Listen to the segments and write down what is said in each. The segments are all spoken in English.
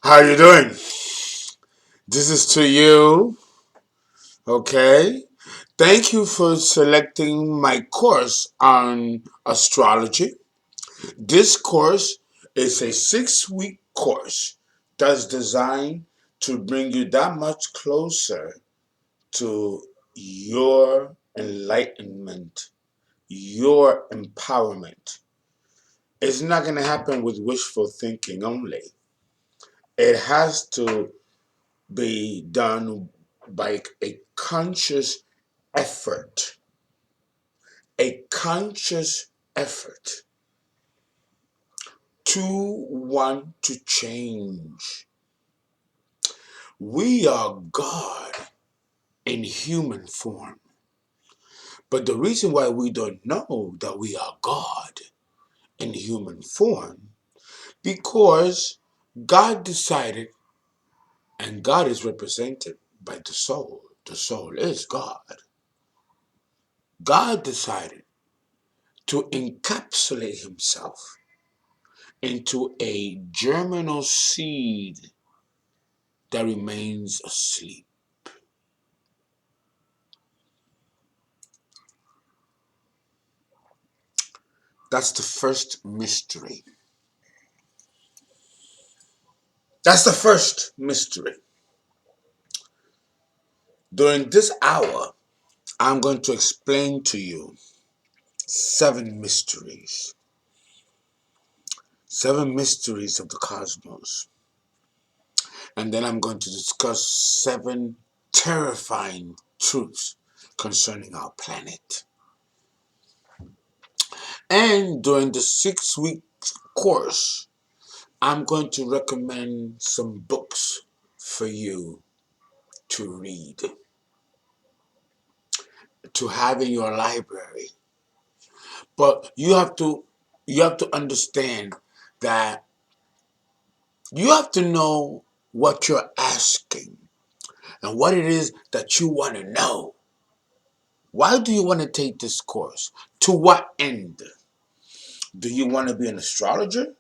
How you doing? This is to you, okay? Thank you for selecting my course on astrology. This course is a 6-week course that's designed to bring you that much closer to your enlightenment, your empowerment. It's not going to happen with wishful thinking only. It has to be done by a conscious effort, a conscious effort to want to change. We are God in human form. But the reason why we don't know that we are God in human form, because God decided, and God is represented by the soul. The soul is God. God decided to encapsulate himself into a germinal seed that remains asleep. That's the first mystery. That's the first mystery. During this hour, I'm going to explain to you 7 mysteries. 7 mysteries of the cosmos. And then I'm going to discuss 7 terrifying truths concerning our planet. And during the 6-week course, I'm going to recommend some books for you to read, to have in your library. But you have to understand that you have to know what you're asking and what it is that you want to know. Why do you want to take this course? To what end? Do you want to be an astrologer?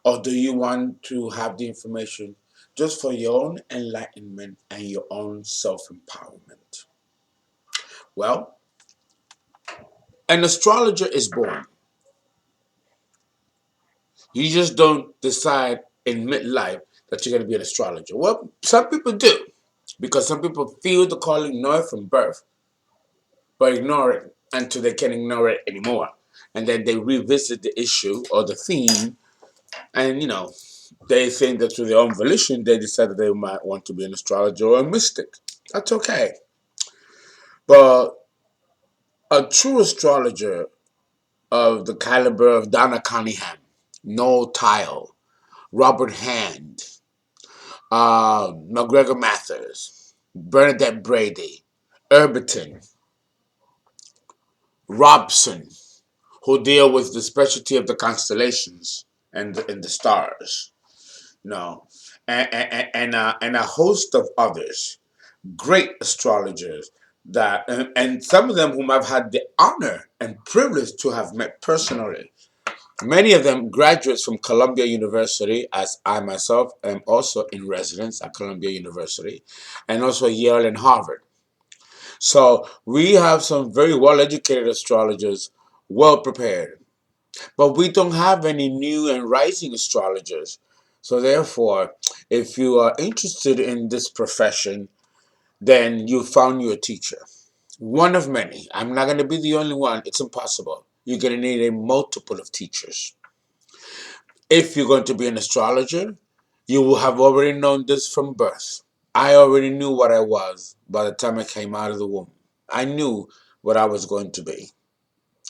Or do you want to have the information just for your own enlightenment and your own self-empowerment? Well, an astrologer is born. You just don't decide in midlife that you're going to be an astrologer. Well, some people do, because some people feel the calling, know it from birth, but ignore it until they can't ignore it anymore. And then they revisit the issue or the theme, and they think that through their own volition, they decide that they might want to be an astrologer or a mystic. That's okay. But a true astrologer of the caliber of Donna Cunningham, Noel Tile, Robert Hand, McGregor Mathers, Bernadette Brady, Irberton, Robson, who deal with the specialty of the constellations and the stars, and a host of others, great astrologers that, and some of them whom I've had the honor and privilege to have met personally. Many of them graduates from Columbia University, as I myself am also in residence at Columbia University, and also Yale and Harvard. So we have some very well-educated astrologers, well prepared. But we don't have any new and rising astrologers. So therefore, if you are interested in this profession, then you found your teacher. One of many. I'm not going to be the only one. It's impossible. You're going to need a multiple of teachers. If you're going to be an astrologer, you will have already known this from birth. I already knew what I was by the time I came out of the womb. I knew what I was going to be.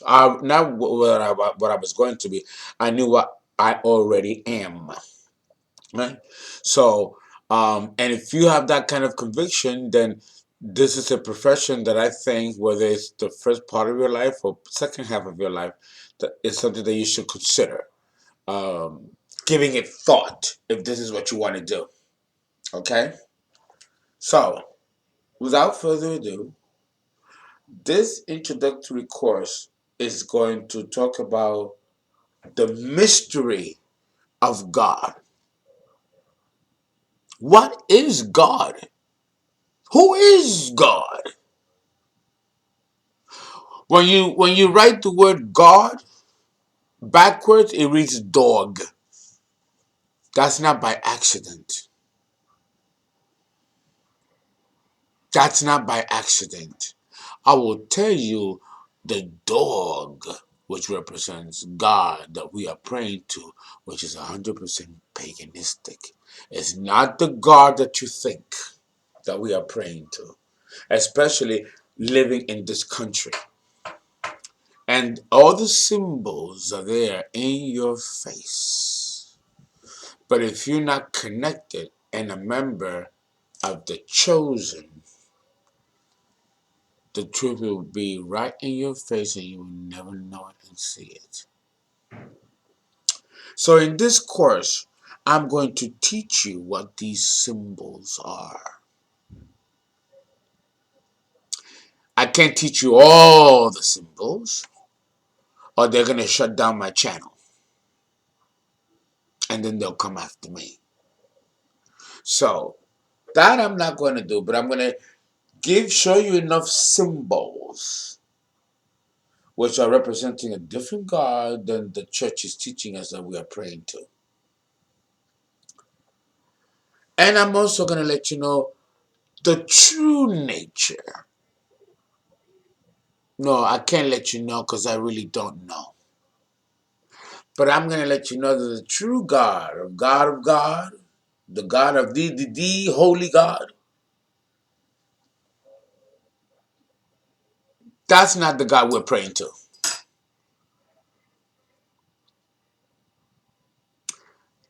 Not what I was going to be. I knew what I already am. Right? So, and if you have that kind of conviction, then this is a profession that I think, whether it's the first part of your life or second half of your life, that is something that you should consider. Um, Giving it thought if this is what you want to do. Okay? So, without further ado, this introductory course is going to talk about the mystery of God. What is God? Who is God? When you write the word God backwards, it reads dog. That's not by accident. That's not by accident. I will tell you the dog, which represents God that we are praying to, which is 100% paganistic. It's not the God that you think that we are praying to, especially living in this country. And all the symbols are there in your face. But if you're not connected and a member of the chosen, the truth will be right in your face and you will never know it and see it. So in this course, I'm going to teach you what these symbols are. I can't teach you all the symbols or they're going to shut down my channel. And then they'll come after me. So that I'm not going to do, but I'm going to show you enough symbols which are representing a different God than the church is teaching us that we are praying to. And I'm also going to let you know the true nature. No, I can't let you know because I really don't know. But I'm going to let you know that the true God of God, the God of the holy God, that's not the God we're praying to.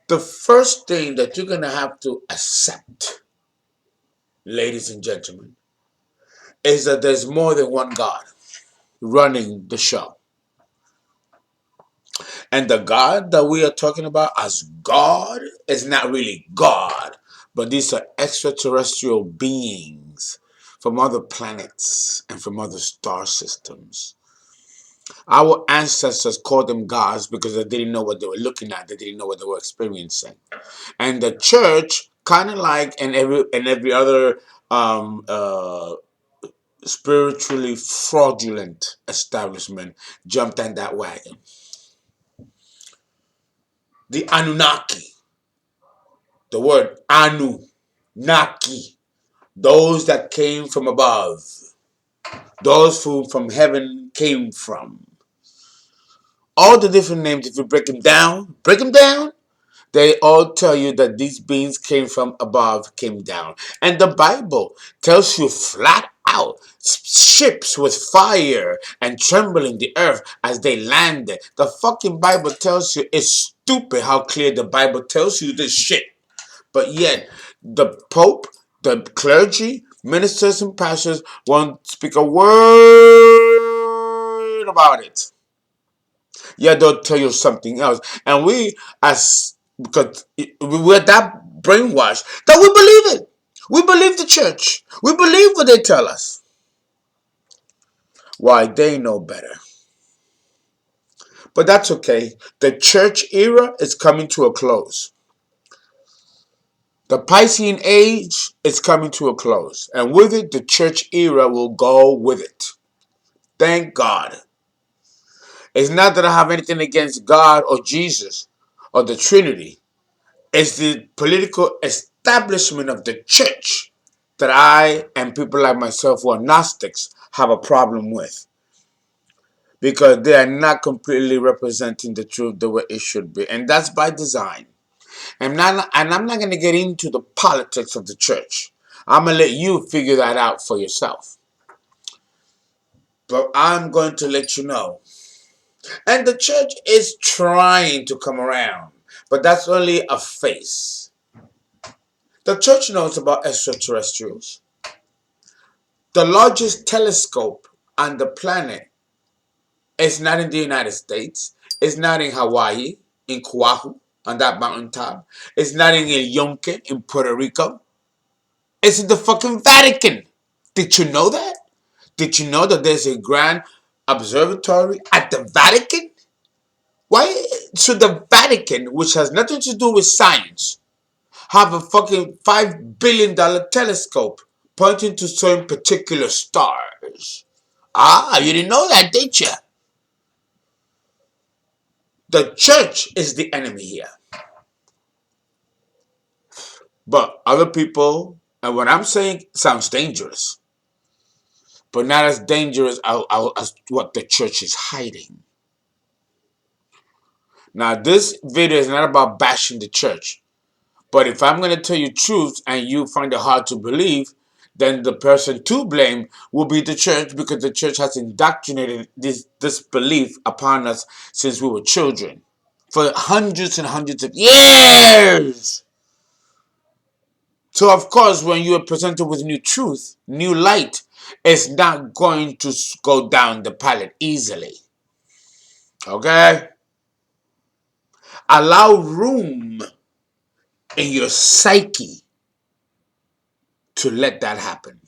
The first thing that you're going to have to accept, ladies and gentlemen, is that there's more than one God running the show. And the God that we are talking about as God is not really God, but these are extraterrestrial beings from other planets and from other star systems. Our ancestors called them gods because they didn't know what they were looking at. They didn't know what they were experiencing. And the church, kind of like in every other spiritually fraudulent establishment, jumped on that wagon. The Anunnaki, the word Anunnaki, those that came from above, those who from heaven came from. All the different names, if you break them down, they all tell you that these beings came from above, came down. And the Bible tells you flat out, ships with fire and trembling the earth as they landed. The fucking Bible tells you, it's stupid how clear the Bible tells you this shit. But yet, the Pope, the clergy, ministers and pastors won't speak a word about it. Yeah, they'll tell you something else. And because we're that brainwashed that we believe it. We believe the church. We believe what they tell us. Why, they know better. But that's okay. The church era is coming to a close. The Piscean age is coming to a close. And with it, the church era will go with it. Thank God. It's not that I have anything against God or Jesus or the Trinity. It's the political establishment of the church that I and people like myself who are Gnostics have a problem with. Because they are not completely representing the truth the way it should be. And that's by design. And I'm not going to get into the politics of the church. I'm going to let you figure that out for yourself. But I'm going to let you know. And the church is trying to come around. But that's only a face. The church knows about extraterrestrials. The largest telescope on the planet is not in the United States. It's not in Hawaii, in Oahu, on that mountaintop. It's not in El Yunque, in Puerto Rico. It's in the fucking Vatican. Did you know that? Did you know that there's a grand observatory at the Vatican? Why should the Vatican, which has nothing to do with science, have a fucking $5 billion telescope pointing to certain particular stars? Ah, you didn't know that, did you? The church is the enemy here. But other people, and what I'm saying sounds dangerous, but not as dangerous as what the church is hiding. Now, this video is not about bashing the church. But if I'm going to tell you truth and you find it hard to believe, then the person to blame will be the church, because the church has indoctrinated this belief upon us since we were children for hundreds and hundreds of years. So, of course, when you are presented with new truth, new light, it's not going to go down the palate easily. Okay? Allow room in your psyche to let that happen.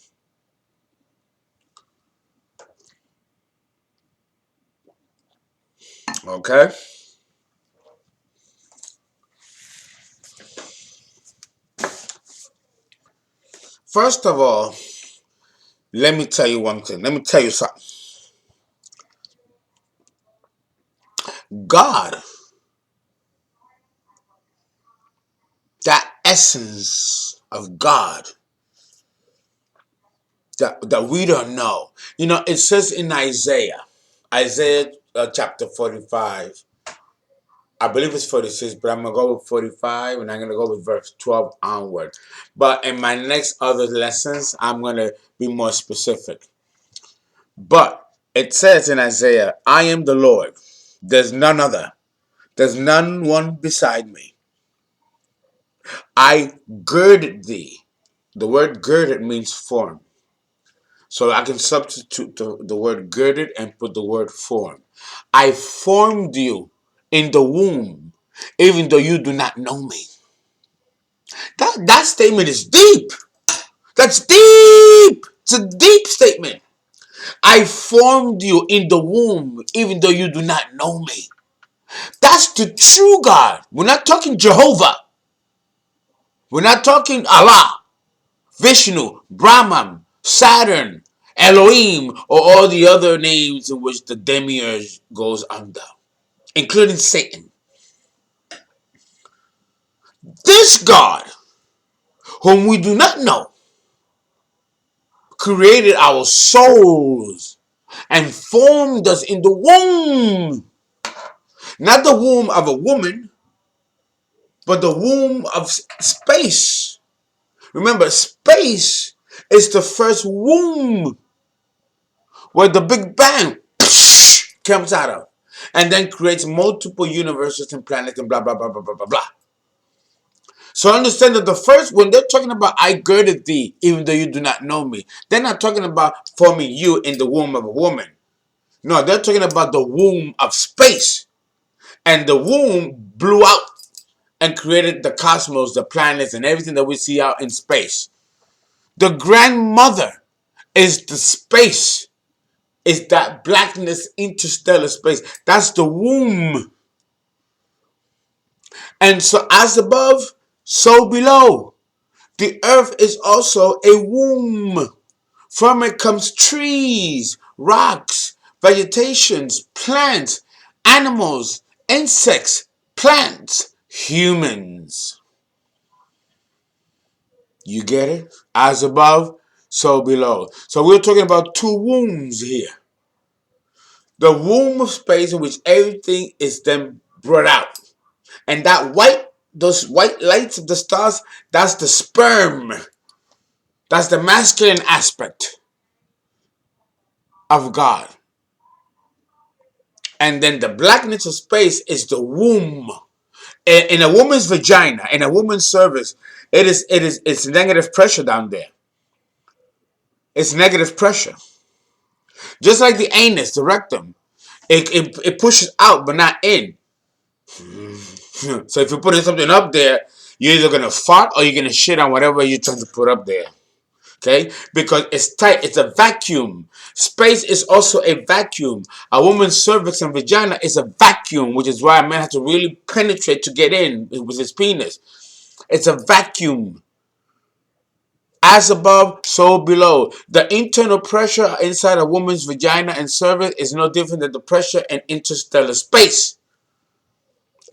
Okay? First of all, let me tell you one thing. Let me tell you something. God, that essence of God that we don't know. You know, it says in Isaiah chapter 45, I believe it's 46, but I'm going to go with 45 and I'm going to go with verse 12 onward. But in my next other lessons, I'm going to be more specific. But it says in Isaiah, I am the Lord. There's none other. There's none one beside me. I girded thee. The word girded means form. So I can substitute the word girded and put the word form. I formed you in the womb, even though you do not know me. That statement is deep. That's deep. It's a deep statement. I formed you in the womb, even though you do not know me. That's the true God. We're not talking Jehovah. We're not talking Allah, Vishnu, Brahman, Saturn, Elohim, or all the other names in which the demiurge goes under, including Satan. This God, whom we do not know, created our souls and formed us in the womb. Not the womb of a woman, but the womb of space. Remember, space is the first womb where the Big Bang comes out of, and then creates multiple universes and planets and blah, blah, blah, blah, blah, blah, blah. So understand that the first, when they're talking about I girded thee, even though you do not know me, they're not talking about forming you in the womb of a woman. No, they're talking about the womb of space. And the womb blew out and created the cosmos, the planets, and everything that we see out in space. The grandmother is the space. Is that blackness, interstellar space. That's the womb. And so as above, so below. The earth is also a womb. From it comes trees, rocks, vegetations, plants, animals, insects, plants, humans. You get it? As above, so below. So we're talking about two wombs here. The womb of space in which everything is then brought out. And those white lights of the stars, that's the sperm. That's the masculine aspect of God. And then the blackness of space is the womb. In a woman's vagina, in a woman's cervix, it's negative pressure down there. It's negative pressure. Just like the anus, the rectum. It pushes out but not in. So if you're putting something up there, you're either going to fart or you're going to shit on whatever you're trying to put up there. Okay, because it's tight, it's a vacuum. Space is also a vacuum. A woman's cervix and vagina is a vacuum, which is why a man has to really penetrate to get in with his penis. It's a vacuum. As above, so below. The internal pressure inside a woman's vagina and cervix is no different than the pressure in interstellar space.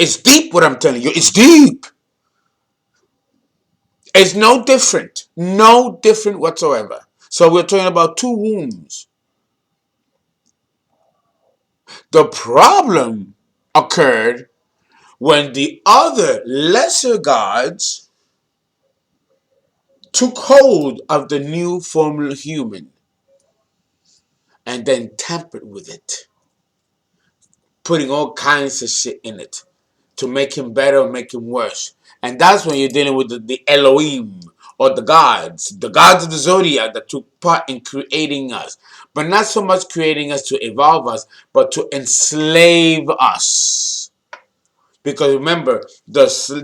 It's deep, what I'm telling you. It's deep. It's no different. No different whatsoever. So we're talking about two wombs. The problem occurred when the other lesser gods took hold of the new formal human and then tampered with it, putting all kinds of shit in it to make him better or make him worse. And that's when you're dealing with the Elohim, or the gods of the zodiac that took part in creating us. But not so much creating us to evolve us, but to enslave us. Because remember, the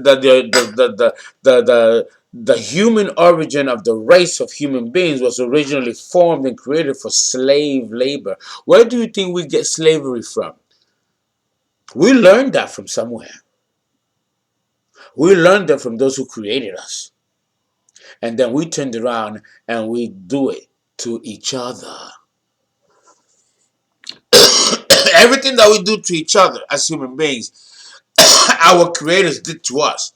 human origin of the race of human beings was originally formed and created for slave labor. Where do you think we get slavery from? We learned that from somewhere. We learned that from those who created us. And then we turned around and we do it to each other. Everything that we do to each other as human beings, our creators did to us.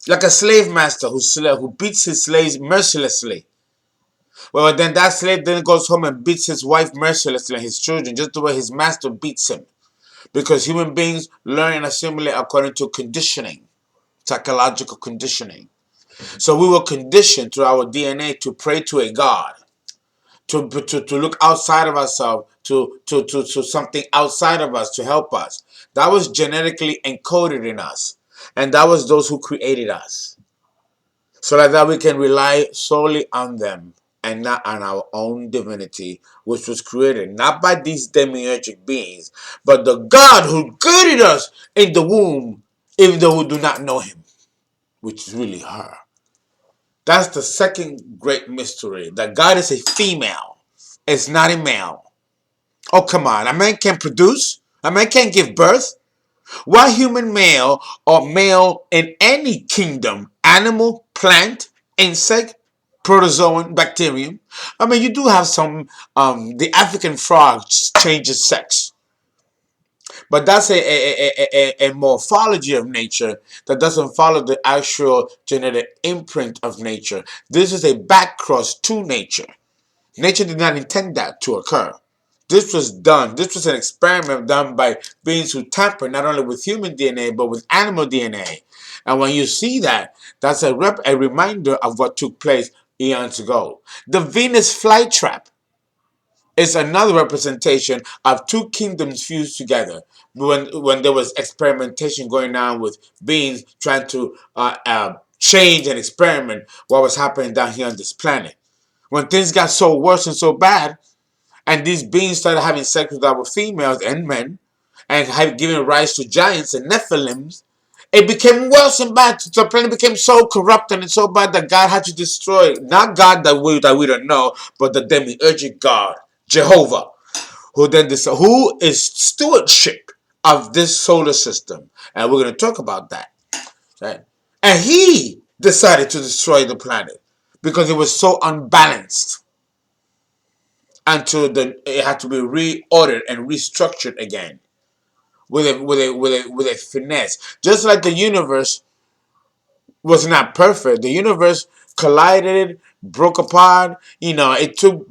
Like a slave master who beats his slaves mercilessly. Well, then that slave then goes home and beats his wife mercilessly and his children, just the way his master beats him. Because human beings learn and assimilate according to conditioning, psychological conditioning. So we were conditioned through our DNA to pray to a God, to look outside of ourselves, to something outside of us to help us. That was genetically encoded in us. And that was those who created us. So that we can rely solely on them and not on our own divinity, which was created not by these demiurgic beings, but the God who created us in the womb, even though we do not know him, which is really her. That's the second great mystery, that God is a female. It's not a male. Oh, come on. A man can't produce. A man can't give birth. Why human male or male in any kingdom, animal, plant, insect, protozoan, bacterium? I mean, you do have some, the African frog changes sex. But that's a morphology of nature that doesn't follow the actual genetic imprint of nature. This is a backcross to nature. Nature did not intend that to occur. This was an experiment done by beings who tamper not only with human DNA, but with animal DNA. And when you see that, that's a reminder of what took place eons ago. The Venus flytrap is another representation of two kingdoms fused together. When there was experimentation going on with beings trying to change and experiment what was happening down here on this planet. When things got so worse and so bad, and these beings started having sex with our females and men, and have given rise to giants and Nephilims, it became worse and bad. The planet became so corrupted and so bad that God had to destroy it. Not God that we don't know, but the demiurgic God, Jehovah, who then decided who is stewardship of this solar system. And we're going to talk about that. Right? And he decided to destroy the planet because it was so unbalanced. Until it had to be reordered and restructured again with a finesse. Just like the universe was not perfect. The universe collided, broke apart. It took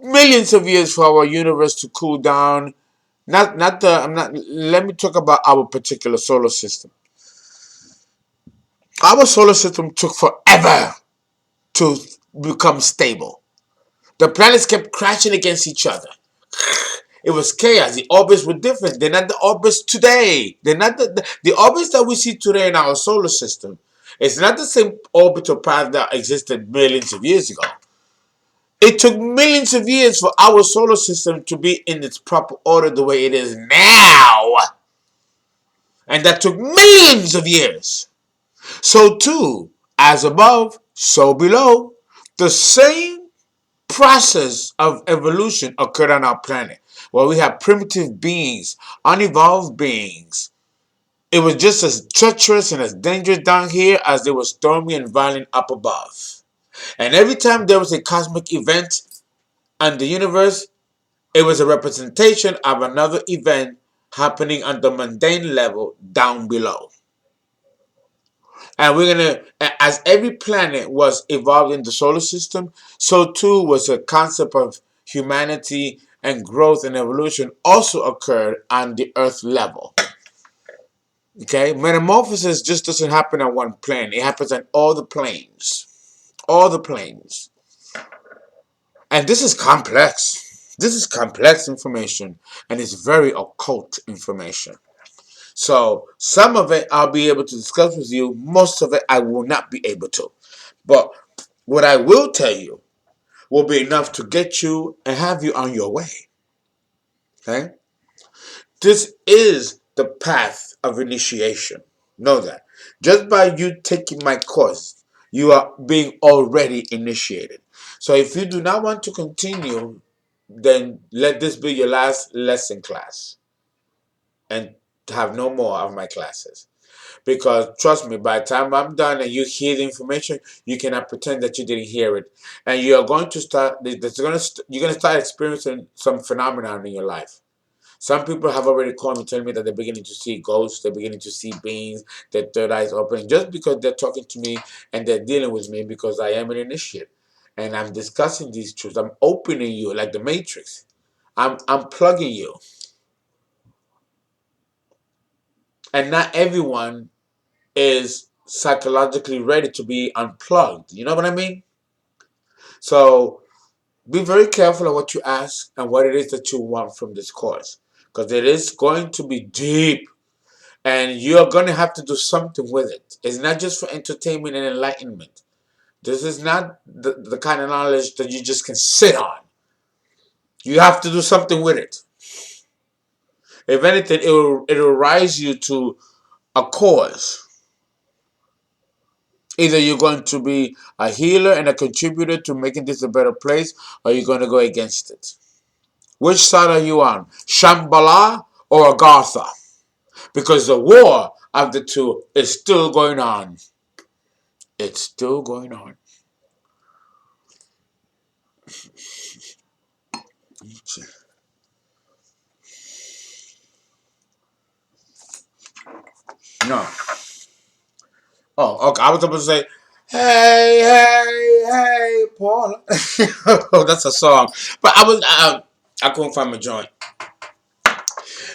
millions of years for our universe to cool down. Let me talk about our particular solar system. Our solar system took forever to become stable. The planets kept crashing against each other. It was chaos. The orbits were different. They're not the orbits today. They're not the orbits that we see today in our solar system. It's not the same orbital path that existed millions of years ago. It took millions of years for our solar system to be in its proper order the way it is now. And that took millions of years. So too, as above, so below. The same process of evolution occurred on our planet, where we have primitive beings, unevolved beings. It was just as treacherous and as dangerous down here as it was stormy and violent up above. And every time there was a cosmic event in the universe, it was a representation of another event happening on the mundane level down below. And we're going to, as every planet was evolved in the solar system, so too was a concept of humanity and growth and evolution also occurred on the earth level. Okay? Metamorphosis just doesn't happen on one plane. It happens on all the planes. All the planes. And this is complex. This is complex information, and it's very occult information. So some of it I'll be able to discuss with you. Most of it I will not be able to. But what I will tell you will be enough to get you and have you on your way. Okay? This is the path of initiation. Know that. Just by you taking my course, you are being already initiated. So if you do not want to continue, then let this be your last lesson class and have no more of my classes. Because trust me, by the time I'm done and you hear the information, you cannot pretend that you didn't hear it, and you are going to start. You're going to start experiencing some phenomenon in your life. Some people have already called me, telling me that they're beginning to see ghosts, they're beginning to see beings, their third eyes opening, just because they're talking to me and they're dealing with me because I am an initiate, and I'm discussing these truths. I'm opening you like the Matrix. I'm plugging you, and not everyone is psychologically ready to be unplugged. You know what I mean? So be very careful of what you ask and what it is that you want from this course, because it is going to be deep and you're going to have to do something with it. It's not just for entertainment and enlightenment. This is not the kind of knowledge that you just can sit on. You have to do something with it. If anything, it'll rise you to a cause. Either you're going to be a healer and a contributor to making this a better place, or you're going to go against it. Which side are you on? Shambhala or Agartha? Because the war of the two is still going on. It's still going on. No. Oh, okay. I was supposed to say, hey, hey, hey, Paula. Oh, that's a song. But I couldn't find my joint.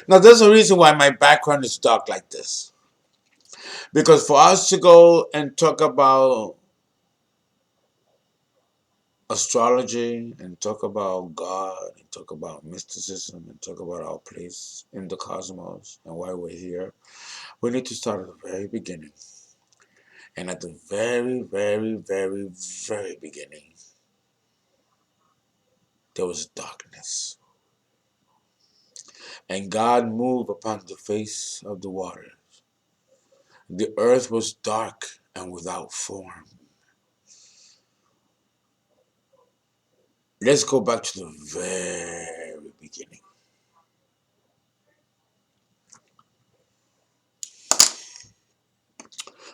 Now, there's a reason why my background is dark like this. Because for us to go and talk about astrology and talk about God and talk about mysticism and talk about our place in the cosmos and why we're here, we need to start at the very beginning. And at the very, very, very, very beginning, there was darkness. And God moved upon the face of the waters. The earth was dark and without form. Let's go back to the very beginning.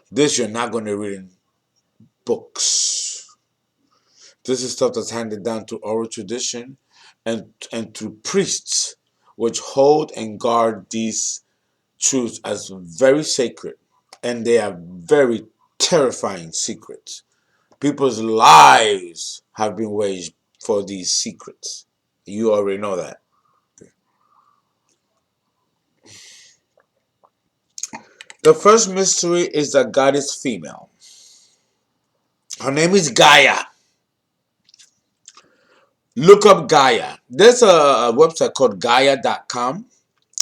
This you're not going to read in books. This is stuff that's handed down through oral tradition and through priests, which hold and guard these truths as very sacred. And they are very terrifying secrets. People's lives have been waged for these secrets. You already know that. The first mystery is that God is female. Her name is Gaia. Look up Gaia. There's a website called Gaia.com.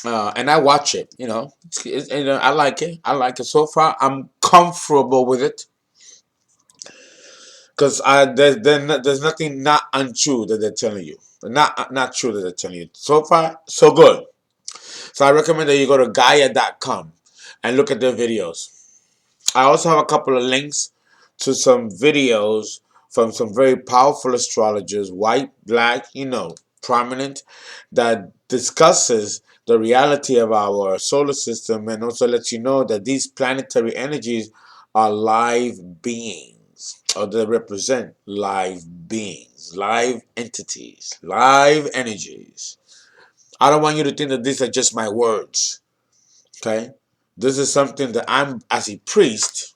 And I watch it, I like it. I like it so far. I'm comfortable with it because there's nothing not untrue that they're telling you. Not true that they're telling you. So far, so good. So I recommend that you go to Gaia.com and look at their videos. I also have a couple of links to some videos from some very powerful astrologers, white, black, prominent, that discusses the reality of our solar system and also lets you know that these planetary energies are live beings, or they represent live beings, live entities, live energies. I don't want you to think that these are just my words, okay? This is something that as a priest,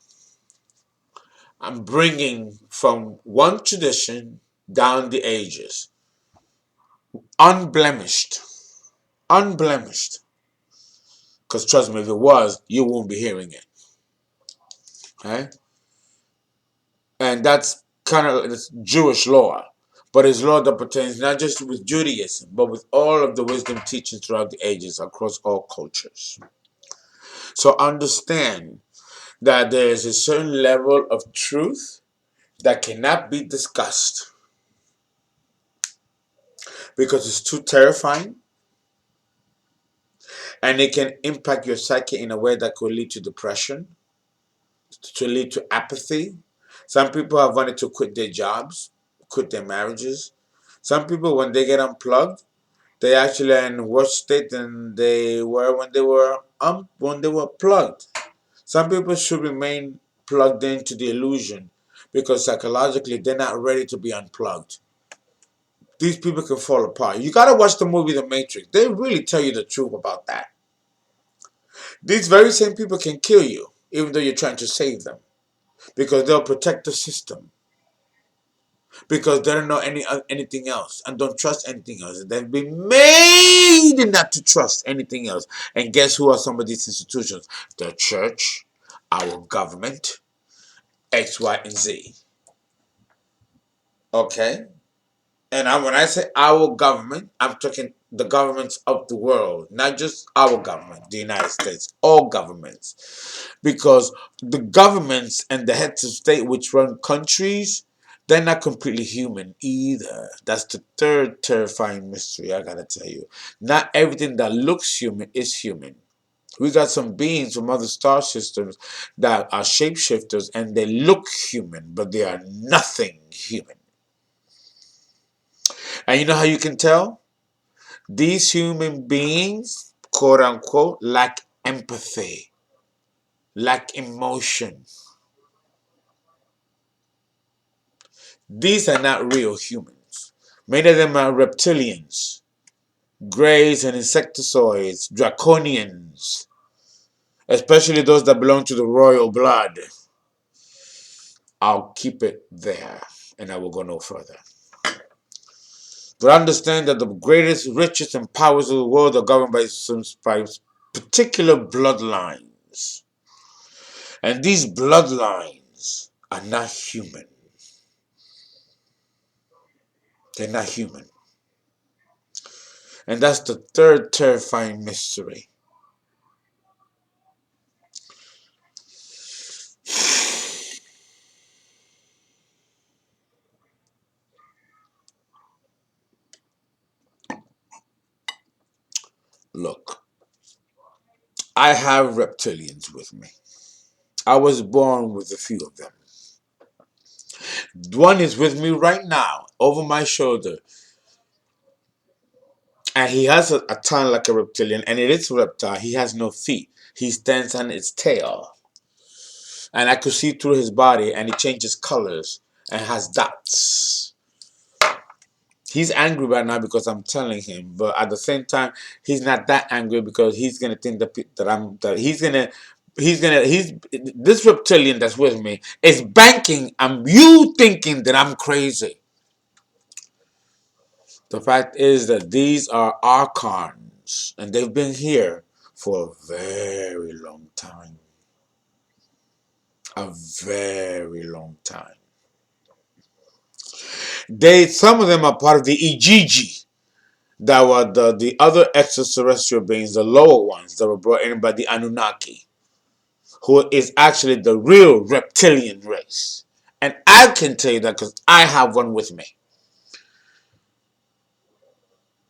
I'm bringing from one tradition down the ages, unblemished, unblemished. Because trust me, if it was, you won't be hearing it. Okay? And that's kind of it's Jewish law. But it's law that pertains not just with Judaism, but with all of the wisdom teachings throughout the ages across all cultures. So understand that there is a certain level of truth that cannot be discussed because it's too terrifying, and it can impact your psyche in a way that could lead to depression, to lead to apathy. Some people have wanted to quit their jobs, quit their marriages. Some people, when they get unplugged, they actually are in worse state than they were when they were plugged. Some people should remain plugged into the illusion because psychologically they're not ready to be unplugged. These people can fall apart. You gotta watch the movie The Matrix. They really tell you the truth about that. These very same people can kill you, even though you're trying to save them, because they'll protect the system, because they don't know anything else and don't trust anything else. They've been made not to trust anything else. And guess who are some of these institutions? The church, our government, X, Y, and Z. Okay? And when I say our government, I'm talking the governments of the world, not just our government, the United States, all governments. Because the governments and the heads of state which run countries, they're not completely human either. That's the third terrifying mystery I gotta tell you. Not everything that looks human is human. We got some beings from other star systems that are shapeshifters and they look human, but they are nothing human. And you know how you can tell? These human beings, quote unquote, lack empathy, lack emotion. These are not real humans. Many of them are reptilians, greys and insectoids, draconians, especially those that belong to the royal blood. I'll keep it there and I will go no further. But understand that the greatest, richest, and powers of the world are governed by particular bloodlines. And these bloodlines are not human. They're not human. And that's the third terrifying mystery. Look, I have reptilians with me. I was born with a few of them. One is with me right now, over my shoulder. And he has a tongue like a reptilian, and it is a reptile. He has no feet. He stands on its tail. And I could see through his body, and he changes colors and has dots. He's angry right now because I'm telling him, but at the same time, he's not that angry because he's gonna think he's this reptilian that's with me is banking on you thinking that I'm crazy. The fact is that these are archons, and they've been here for a very long time. A very long time. Some of them are part of the Ijiji, that were the other extraterrestrial beings, the lower ones that were brought in by the Anunnaki, who is actually the real reptilian race. And I can tell you that because I have one with me.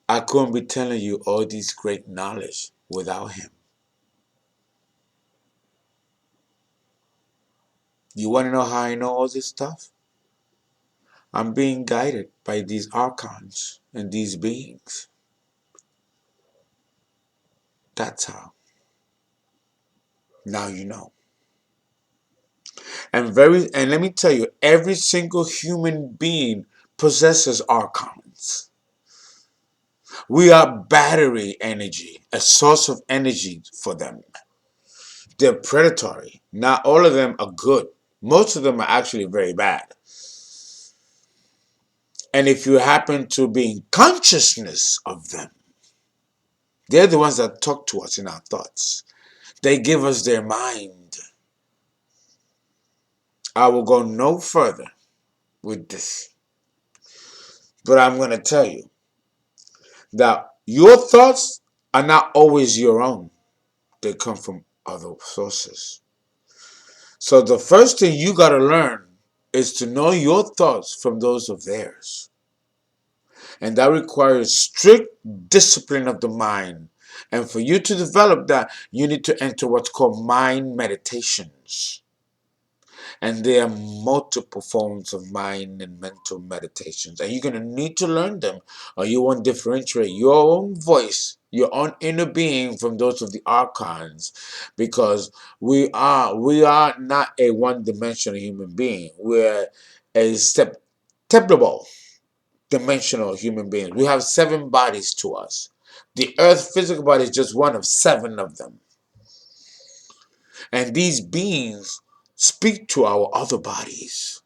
I couldn't be telling you all these great knowledge without him. You want to know how I know all this stuff? I'm being guided by these archons and these beings. That's how. Now you know. And let me tell you, every single human being possesses archons. We are battery energy, a source of energy for them. They're predatory. Not all of them are good. Most of them are actually very bad. And if you happen to be in consciousness of them, they're the ones that talk to us in our thoughts. They give us their mind. I will go no further with this. But I'm going to tell you that your thoughts are not always your own. They come from other sources. So the first thing you got to learn is to know your thoughts from those of theirs. And that requires strict discipline of the mind. And for you to develop that, you need to enter what's called mind meditations. And there are multiple forms of mind and mental meditations. And you're going to need to learn them, or you won't differentiate your own voice, your own inner being from those of the archons. Because we are not a one-dimensional human being. We're a septuple dimensional human beings. We have 7 bodies to us. The earth physical body is just one of 7 of them. And these beings speak to our other bodies,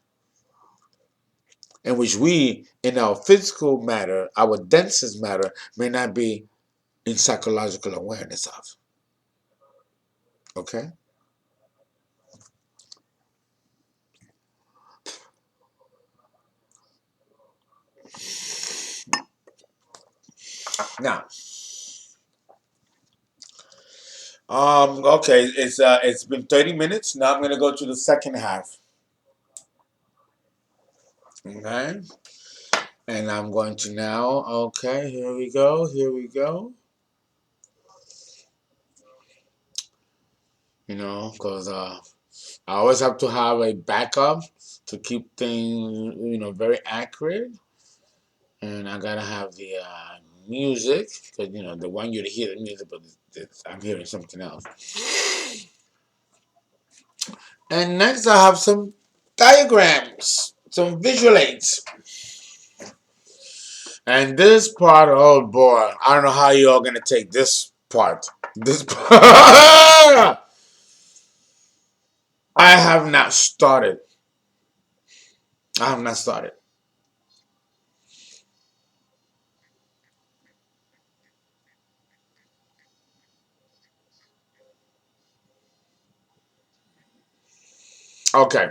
in which we, in our physical matter, our densest matter, may not be in psychological awareness of. Okay? Now, okay, it's been 30 minutes. Now I'm gonna go to the second half. Okay? And I'm going to now, okay, here we go, here we go. You know, because I always have to have a backup to keep things, very accurate. And I gotta have the music, because, they want you to hear the music, but I'm hearing something else. And next I have some diagrams, some visual aids. And this part, oh boy, I don't know how you all gonna take this part. This part. I have not started. I have not started. Okay.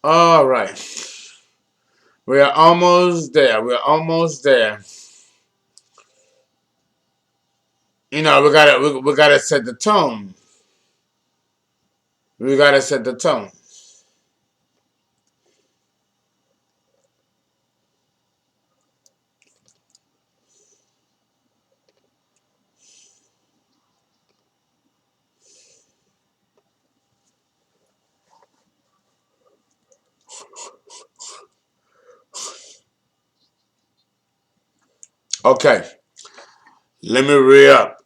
All right. We are almost there. We're almost there. We gotta set the tone. We gotta set the tone. Okay. Let me re up.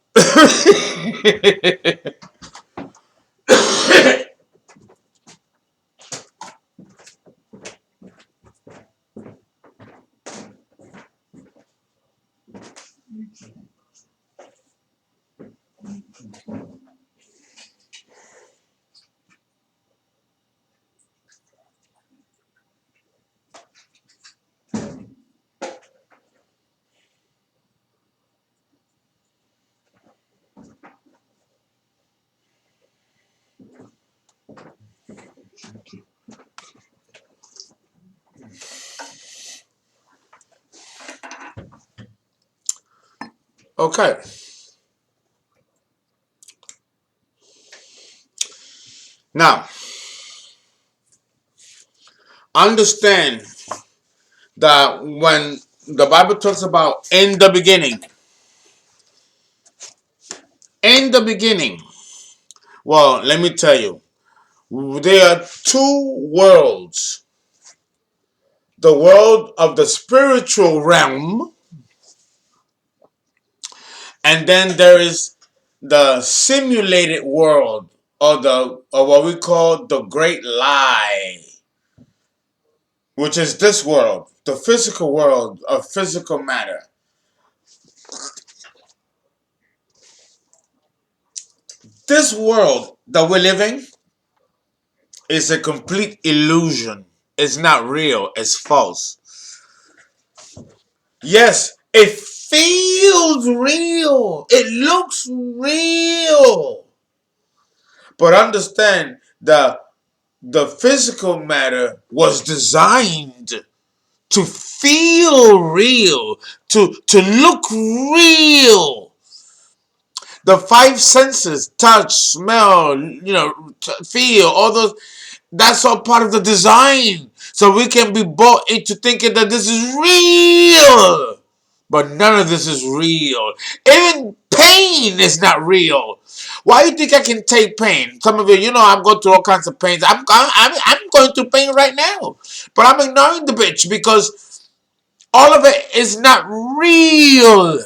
Okay. Now, understand that when the Bible talks about in the beginning, Well, let me tell you, there are two worlds: the world of the spiritual realm, and then there is the simulated world, or what we call the great lie, which is this world, the physical world of physical matter. This world that we're living is a complete illusion. It's not real, it's false. Yes, it feels real, it looks real. But understand that the physical matter was designed to feel real, to look real. The five senses, touch, smell, feel, all those, that's all part of the design. So we can be bought into thinking that this is real. But none of this is real. Even pain is not real. Why do you think I can take pain? Some of you, I'm going through all kinds of pains. I'm going through pain right now. But I'm ignoring the bitch because all of it is not real.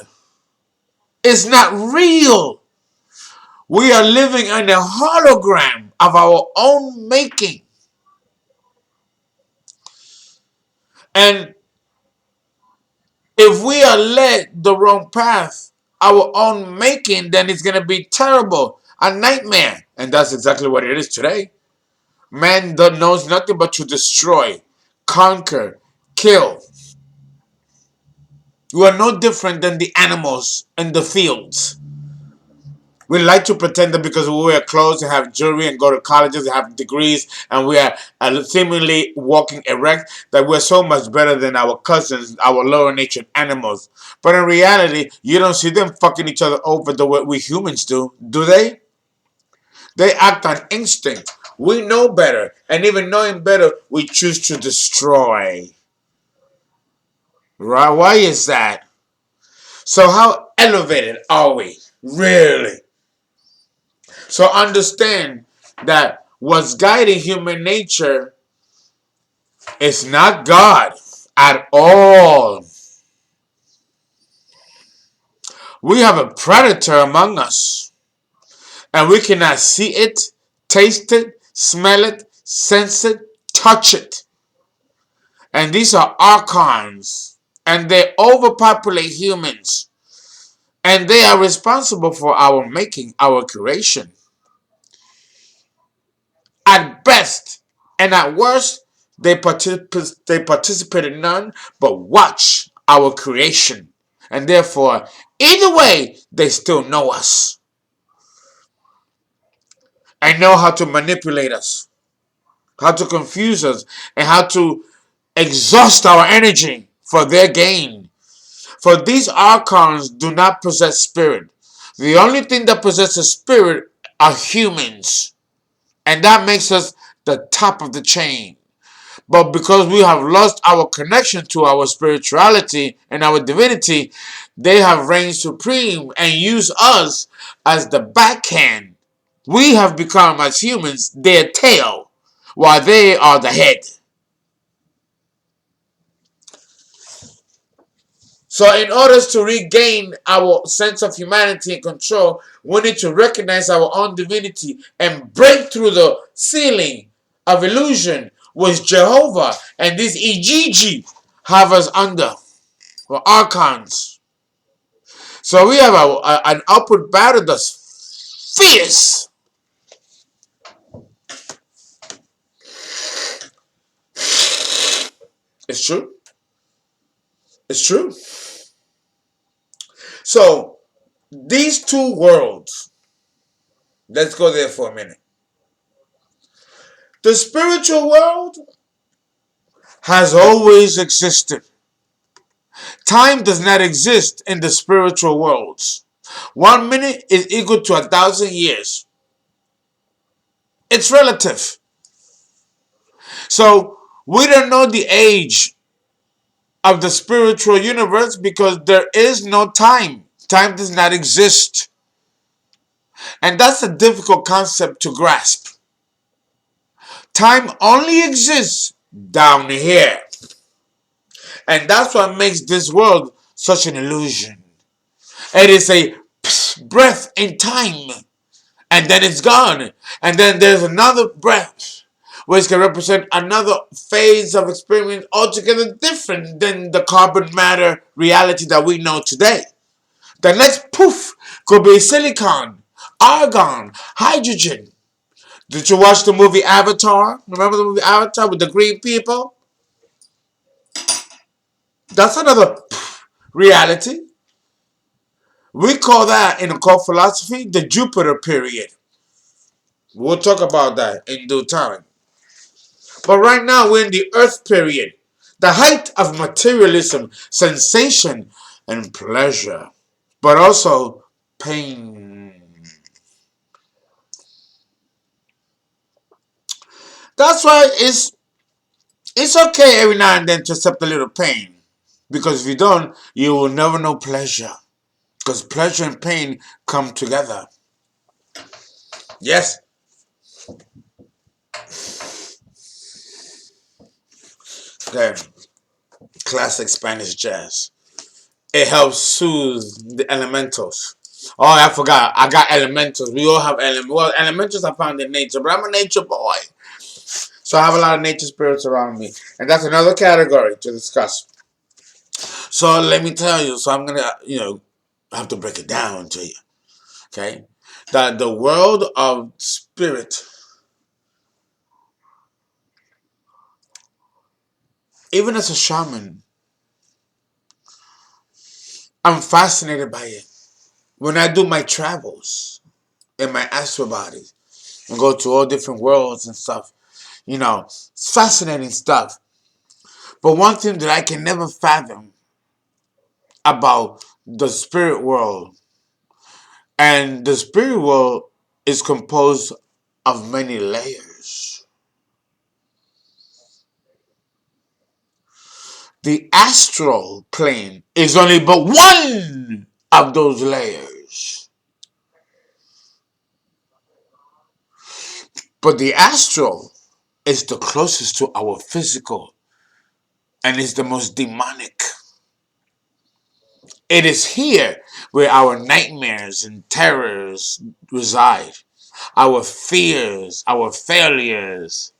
It's not real. We are living in a hologram of our own making. And if we are led the wrong path, our own making, then it's going to be terrible, a nightmare. And that's exactly what it is today. Man knows nothing but to destroy, conquer, kill. We are no different than the animals in the fields. We like to pretend that because we wear clothes and have jewelry and go to colleges and have degrees and we are seemingly walking erect, that we're so much better than our cousins, our lower natured animals. But in reality, you don't see them fucking each other over the way we humans do they? They act on instinct. We know better, and even knowing better, we choose to destroy. Right? Why is that? So how elevated are we? Really? So understand that what's guiding human nature is not God at all. We have a predator among us, and we cannot see it, taste it, smell it, sense it, touch it. And these are archons, and they overpopulate humans, and they are responsible for our making, our creation. At best and at worst, they participate in none but watch our creation. And therefore, either way, they still know us and know how to manipulate us, how to confuse us, and how to exhaust our energy for their gain. For these archons do not possess spirit. The only thing that possesses spirit are humans. And that makes us the top of the chain. But because we have lost our connection to our spirituality and our divinity, they have reigned supreme and use us as the backhand. We have become, as humans, their tail, while they are the head. So in order to regain our sense of humanity and control, we need to recognize our own divinity and break through the ceiling of illusion which Jehovah and this Ijiji have us under, or archons. So we have an upward battle that's fierce. It's true. It's true. So these two worlds, let's go there for a minute. The spiritual world has always existed. Time does not exist in the spiritual worlds. 1 minute is equal to 1,000 years. It's relative. So we don't know the age of the spiritual universe because there is no time. Time does not exist. And that's a difficult concept to grasp. Time only exists down here. And that's what makes this world such an illusion. It is a breath in time, and then it's gone. And then there's another breath, which can represent another phase of experience altogether different than the carbon matter reality that we know today. The next poof could be silicon, argon, hydrogen. Did you watch the movie Avatar? Remember the movie Avatar with the green people? That's another reality. We call that in occult philosophy the Jupiter period. We'll talk about that in due time. But right now we're in the Earth period, the height of materialism, sensation, and pleasure, but also pain. That's why it's okay every now and then to accept a little pain. Because if you don't, you will never know pleasure. Because pleasure and pain come together. Yes. Okay. Classic Spanish jazz. It helps soothe the elementals. Oh, I forgot. I got elementals. We all have elementals. Well, elementals I found in nature, but I'm a nature boy. So I have a lot of nature spirits around me. And that's another category to discuss. So let me tell you. So I'm going to, have to break it down to you. Okay? That the world of spirit, even as a shaman, I'm fascinated by it. When I do my travels in my astral bodies and go to all different worlds and stuff, it's fascinating stuff. But one thing that I can never fathom about the spirit world, and the spirit world is composed of many layers. The astral plane is only but one of those layers. But the astral is the closest to our physical and is the most demonic. It is here where our nightmares and terrors reside. Our fears, our failures,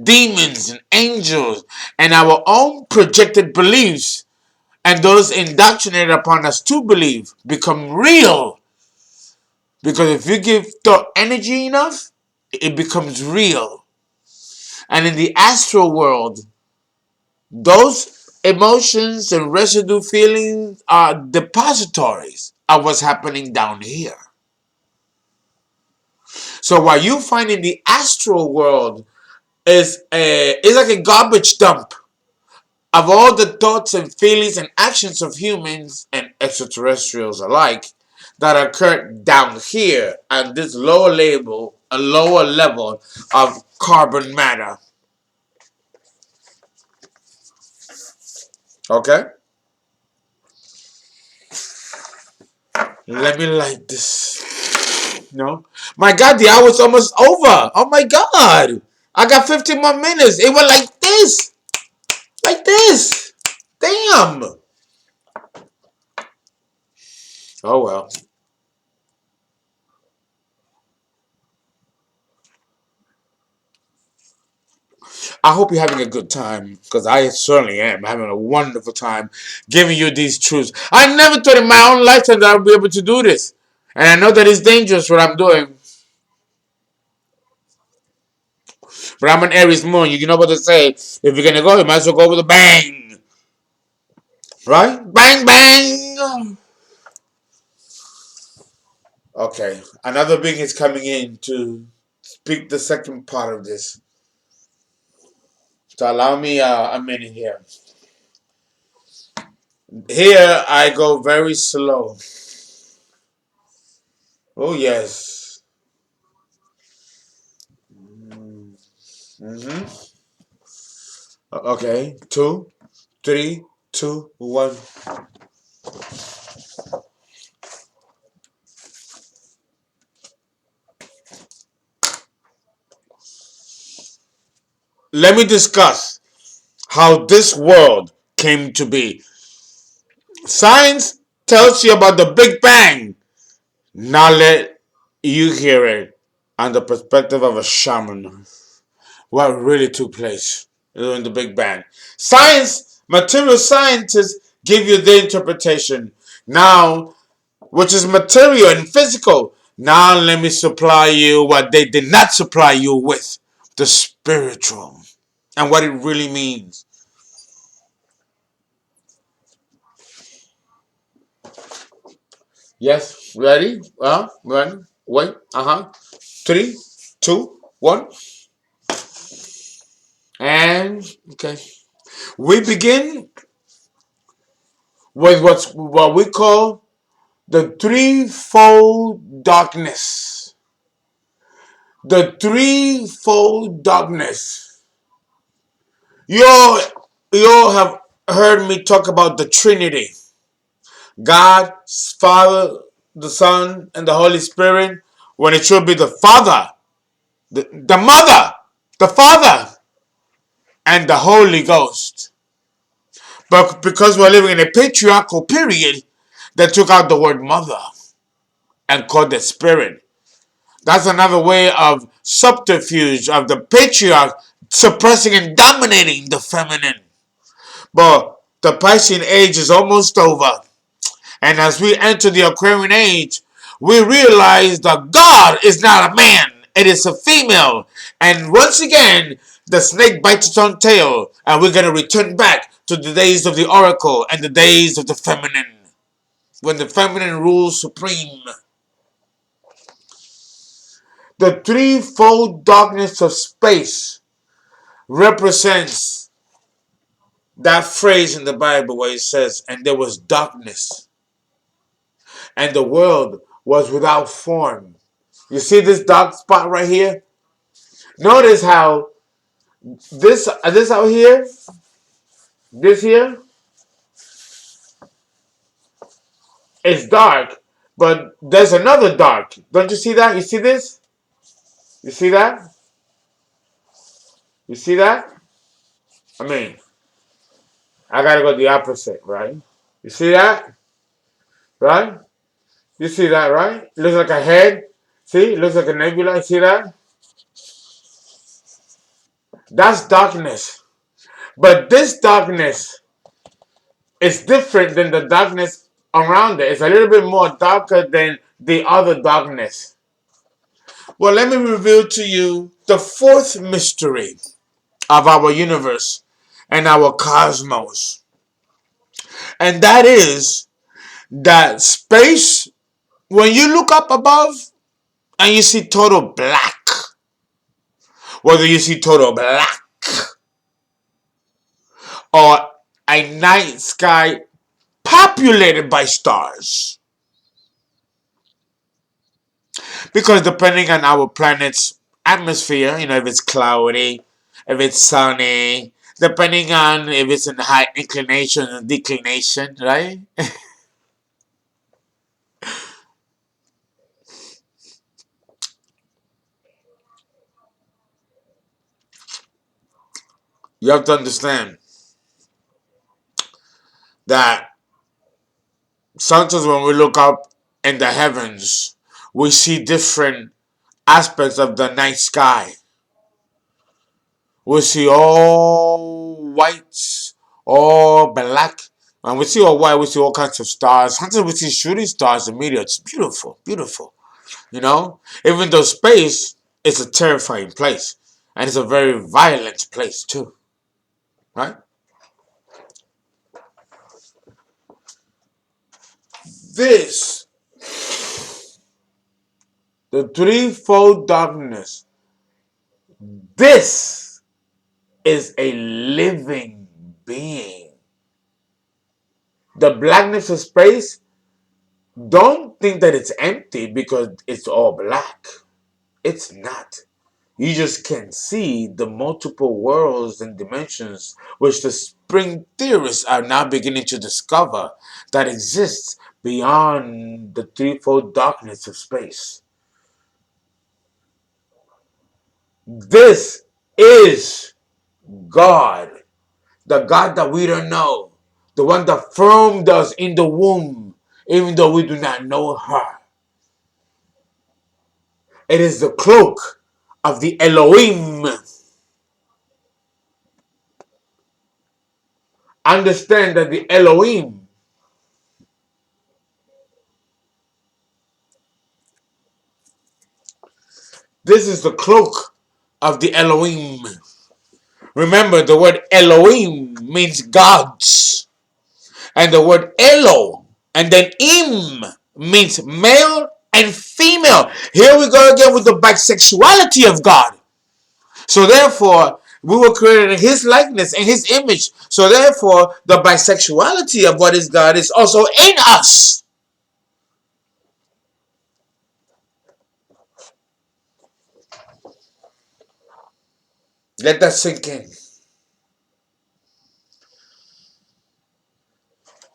demons and angels, and our own projected beliefs and those indoctrinated upon us to believe become real. Because if you give thought energy enough, it becomes real. And in the astral world, those emotions and residue feelings are depositories of what's happening down here. So what you find in the astral world is like a garbage dump of all the thoughts and feelings and actions of humans and extraterrestrials alike that occur down here at this lower level of carbon matter. Okay? Let me light this. No? My God, the hour's almost over. Oh my God. I got 15 more minutes. It went like this. Like this. Damn. Oh well. I hope you're having a good time, because I certainly am having a wonderful time giving you these truths. I never thought in my own lifetime that I would be able to do this. And I know that it's dangerous what I'm doing. But I'm an Aries moon. You know what to say. If you're going to go, you might as well go with a bang. Right? Bang, bang. Okay. Another being is coming in to speak the second part of this. So allow me a minute here. Here I go very slow. Oh, yes. Mm-hmm. Okay. 2, 3, 2, 1. let me discuss how this world came to be. Science tells you about the Big Bang. Now let you hear it on the perspective of a shaman. What really took place during the Big Bang. Science, material scientists give you the interpretation. Now, which is material and physical. Now let me supply you what they did not supply you with. The spiritual. And what it really means. Yes, ready? Ready? Wait, Three, two, one. And okay. We begin with what we call the threefold darkness. The threefold darkness. You all have heard me talk about the Trinity. God, Father, the Son, and the Holy Spirit, when it should be the Father, the Mother, the Father, and the Holy Ghost. But because we're living in a patriarchal period, they took out the word mother and called it spirit. That's another way of subterfuge of the patriarch suppressing and dominating the feminine. But the Piscean age is almost over. And as we enter the Aquarian age, we realize that God is not a man, it is a female. And once again, the snake bites its own tail, and we're going to return back to the days of the oracle and the days of the feminine, when the feminine rules supreme. The threefold darkness of space represents that phrase in the Bible where it says, and there was darkness, and the world was without form. You see this dark spot right here? Notice how this out here, this here is dark, but there's another dark. Don't you see that? You see this? You see that? You see that? I mean, I gotta go the opposite, right? You see that? Right? You see that, right? It looks like a head. See? It looks like a nebula. You see that? That's darkness. But this darkness is different than the darkness around it. It's a little bit more darker than the other darkness. Well, let me reveal to you the fourth mystery of our universe and our cosmos. And that is that space, when you look up above and you see total black, whether you see total black or a night sky populated by stars, because depending on our planet's atmosphere, if it's cloudy, if it's sunny, depending on if it's in high inclination and declination, right? You have to understand that sometimes when we look up in the heavens, we see different aspects of the night sky. We see all white, all black, and we see all white. We see all kinds of stars. Sometimes we see shooting stars in media. It's beautiful, beautiful. Even though space is a terrifying place, and it's a very violent place too, right? This, the threefold darkness, this is a living being. The blackness of space, don't think that it's empty because it's all black. It's not. You just can't see the multiple worlds and dimensions which the spring theorists are now beginning to discover that exists beyond the threefold darkness of space. This is God, the God that we don't know, the one that formed us in the womb, even though we do not know her. It is the cloak of the Elohim. Understand that the Elohim, this is the cloak of the Elohim. Remember, the word Elohim means gods. And the word Elo and then Im means male and female. Here we go again with the bisexuality of God. So therefore, we were created in his likeness and his image. So therefore, the bisexuality of what is God is also in us. Let that sink in.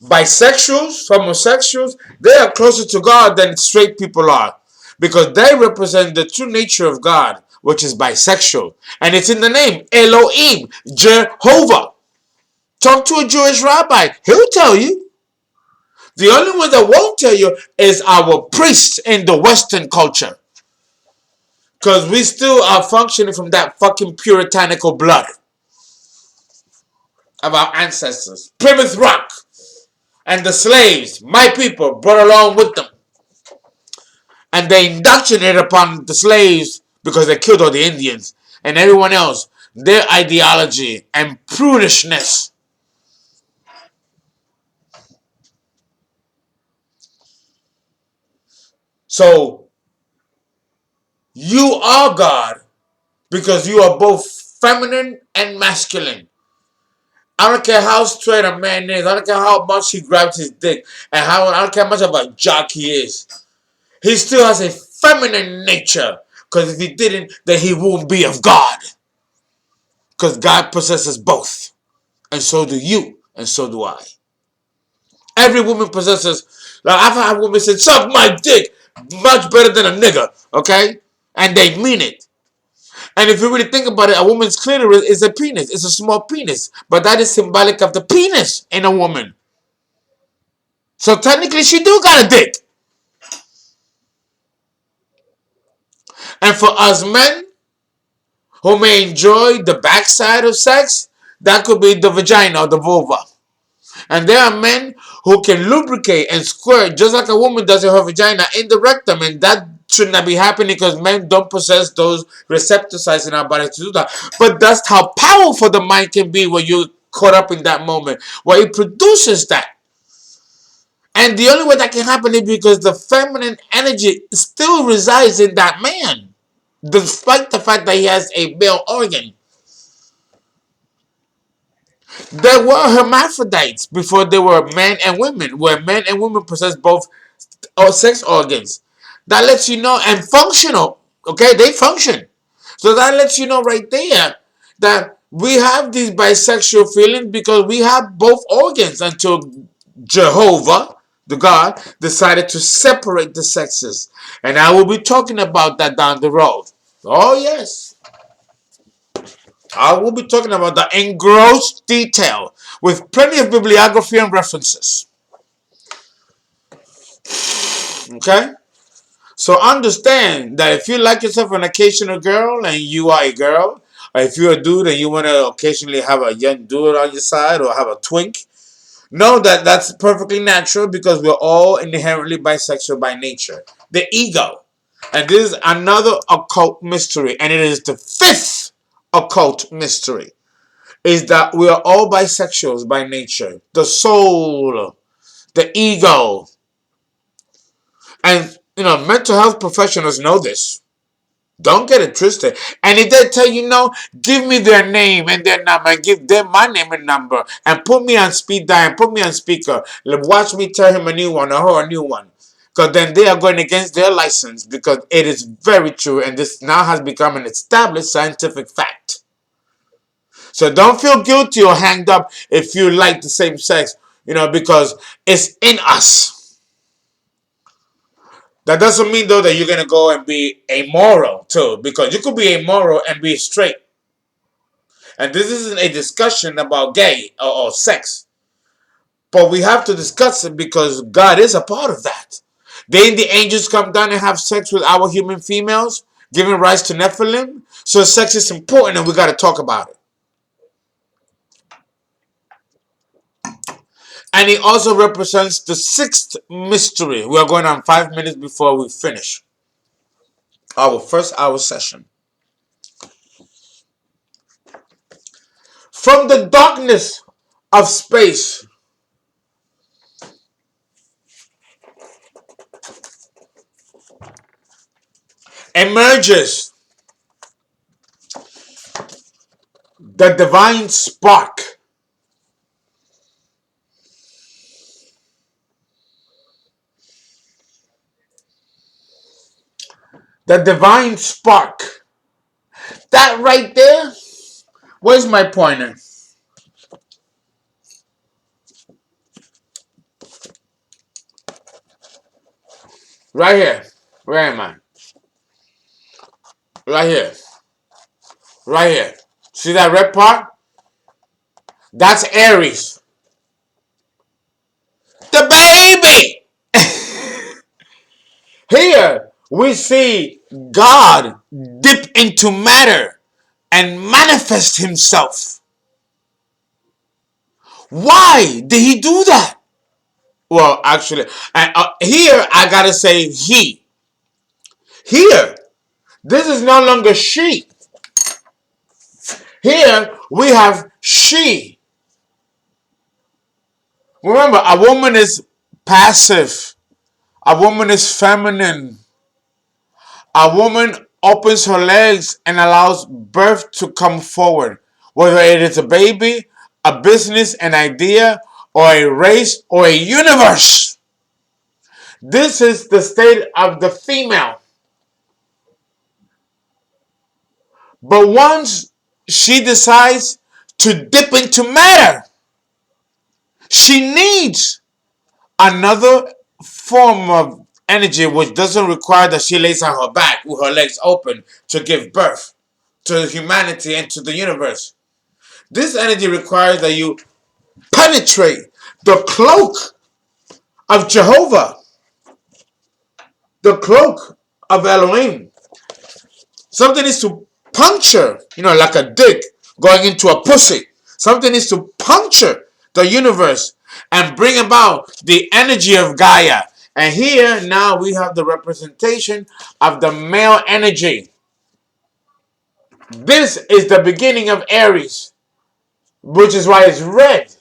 Bisexuals, homosexuals, they are closer to God than straight people are. Because they represent the true nature of God, which is bisexual. And it's in the name, Elohim, Jehovah. Talk to a Jewish rabbi. He'll tell you. The only one that won't tell you is our priests in the Western culture. Because we still are functioning from that fucking puritanical blood of our ancestors. Plymouth Rock and the slaves, my people, brought along with them. And they indoctrinated upon the slaves because they killed all the Indians and everyone else. Their ideology and prudishness. So, you are God because you are both feminine and masculine. I don't care how straight a man is. I don't care how much he grabs his dick. And I don't care how much of a jock he is. He still has a feminine nature. Because if he didn't, then he won't be of God. Because God possesses both. And so do you. And so do I. Every woman possesses. Like I've had women say, suck my dick. Much better than a nigga. Okay? And they mean it. And if you really think about it, a woman's clitoris is a penis. It's a small penis. But that is symbolic of the penis in a woman. So technically she do got a dick. And for us men who may enjoy the backside of sex, that could be the vagina or the vulva. And there are men who can lubricate and squirt just like a woman does in her vagina in the rectum. And that should not be happening because men don't possess those receptor sites in our body to do that. But that's how powerful the mind can be when you're caught up in that moment. Where it produces that. And the only way that can happen is because the feminine energy still resides in that man, despite the fact that he has a male organ. There were hermaphrodites before there were men and women, where men and women possess both sex organs. That lets you know, and functional, okay, they function. So that lets you know right there that we have these bisexual feelings because we have both organs until Jehovah, the God, decided to separate the sexes. And I will be talking about that down the road. Oh, yes. I will be talking about that in gross detail with plenty of bibliography and references. Okay? So understand that if you like yourself an occasional girl and you are a girl, or if you're a dude and you want to occasionally have a young dude on your side or have a twink, know that that's perfectly natural because we're all inherently bisexual by nature. The ego. And this is another occult mystery, and it is the fifth occult mystery, is that we are all bisexuals by nature. The soul, the ego. And, mental health professionals know this. Don't get it twisted. And if they tell you no, give me their name and their number and give them my name and number and put me on speed dial and put me on speaker. Watch me tell him a new one or her a new one. Because then they are going against their license because it is very true and this now has become an established scientific fact. So don't feel guilty or hanged up if you like the same sex, because it's in us. That doesn't mean, though, that you're going to go and be amoral, too. Because you could be amoral and be straight. And this isn't a discussion about gay or sex. But we have to discuss it because God is a part of that. Didn't the angels come down and have sex with our human females, giving rise to Nephilim? So sex is important and we got to talk about it. And it also represents the sixth mystery. We are going on 5 minutes before we finish our first hour session. From the darkness of space emerges the divine spark. The divine spark. That right there. Where's my pointer? Right here. Where am I? Right here. Right here. See that red part? That's Aries. The baby! Here we see God dip into matter and manifest himself. Why did he do that? Well, actually, here I gotta say he. Here, this is no longer she. Here we have she. Remember, a woman is passive. A woman is feminine. A woman opens her legs and allows birth to come forward. Whether it is a baby, a business, an idea, or a race, or a universe. This is the state of the female. But once she decides to dip into matter, she needs another form of energy which doesn't require that she lays on her back with her legs open to give birth to humanity and to the universe. This energy requires that you penetrate the cloak of Jehovah, the cloak of Elohim. Something needs to puncture, like a dick going into a pussy. Something needs to puncture the universe and bring about the energy of Gaia. And here now we have the representation of the male energy. This is the beginning of Aries, which is why it's red,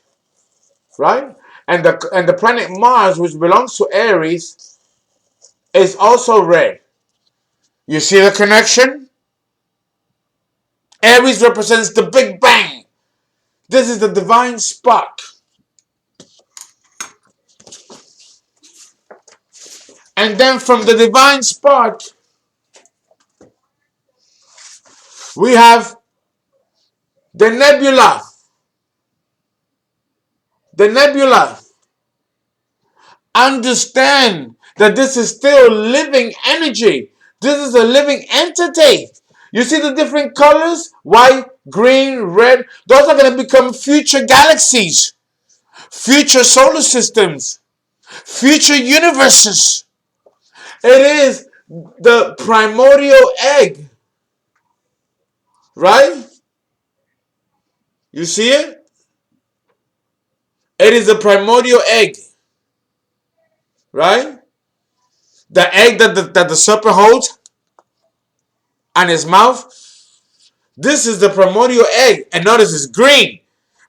right? And the planet Mars, which belongs to Aries, is also red. You see the connection? Aries represents the Big Bang. This is the divine spark. And then from the divine spark, we have the nebula. The nebula. Understand that this is still living energy. This is a living entity. You see the different colors? White, green, red. Those are going to become future galaxies, future solar systems, future universes. It is the primordial egg. Right? You see it? It is the primordial egg. Right? The egg that the serpent holds on his mouth. This is the primordial egg. And notice it's green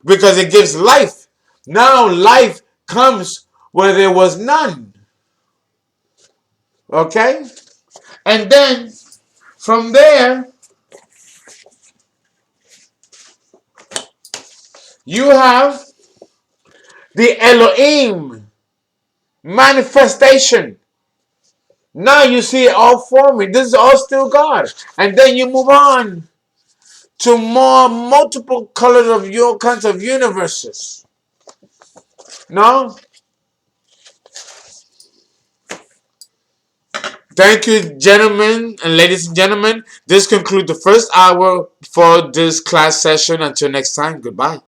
because it gives life. Now life comes where there was none. Okay? And then from there, you have the Elohim manifestation. Now you see it all forming. This is all still God. And then you move on to more multiple colors of your kinds of universes. No? Thank you, gentlemen and ladies and gentlemen. This concludes the first hour for this class session. Until next time, goodbye.